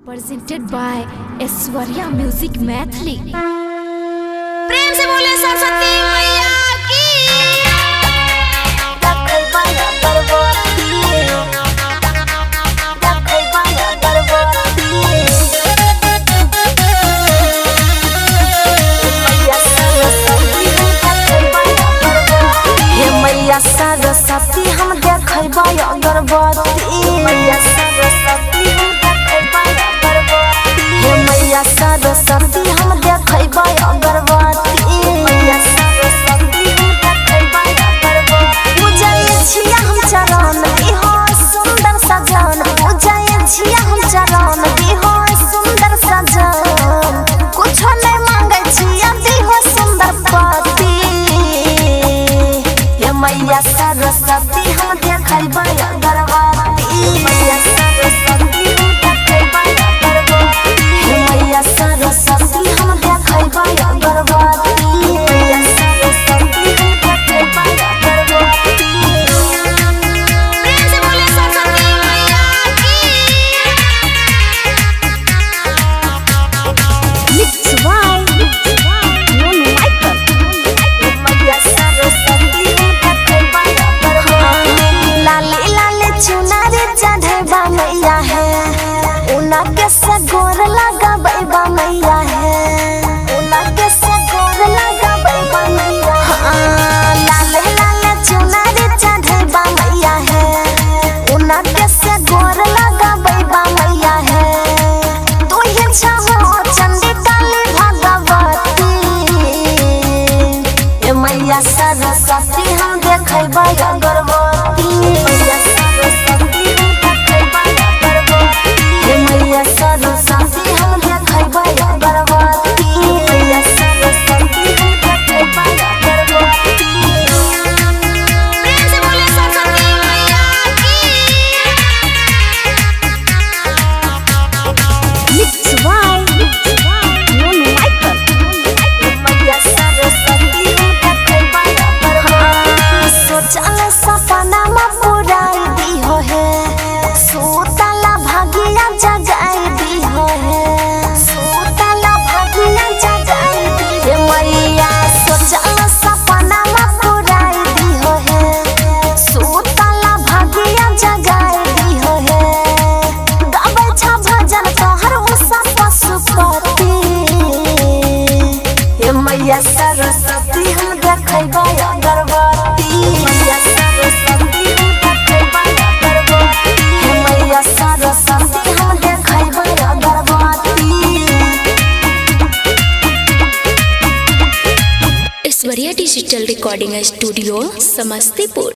presented by Aishwarya music Maithili. प्रेम से बोले सरस्वती मैया की। सरस्वती हम देखबा अगरबत्ती मैया सरस्वती हे मैया सरस्वती हम देखबा अगरबत्ती मैया सरस्वती पूजय छिया हम चरण बिहो सुंदर सजन पूजय छिया हम चरण बिहो सुंदर सजन कुछ नहीं मांगे छिया दिहो सुंदर पति मैया सरस्वती हम देखबा अगरबत्ती मैया सरस्वती मैया सरस्वती हम देखबा अगरबत्ती मैया सरस्वती प्रेम से बोले सरस्वती मैया की। मैया सरस्वती लाले लाले चुनारे चढ़ेबा मैया है उनके से गोर लगाबा मैया है उनके से गोर लगाबा मैया लाले लाले चुनारे चढ़ेबा मैया है उनके से गोर लगाबा मैया है तू ही छहो चंडी काली भगवती मैया सरस्वती हम देखबा अगरबत्ती मैया सरस्वती मैया सरस्वती हम देखबा अगरबत्ती मैया सरस्वती प्रेम से बोले सरस्वती मैया की। मैया सरस्वती सोचल सपना में पुराई दी हो है सुतला भागिया जगाई दी हो है सुतला भागिया जगाई दी हे मैया सोचल सपना में पुराई दी हो है सुतला भागिया जगाई दी हो है गाबै छ भजन तोहर उषा पशुपति हे मैया सरस्वती हम देखबा अगरबत्ती मैया सरस्वती हे मैया सरस्वती हम देखबा अगरबत्ती। Aishwarya digital recording studio Samastipur.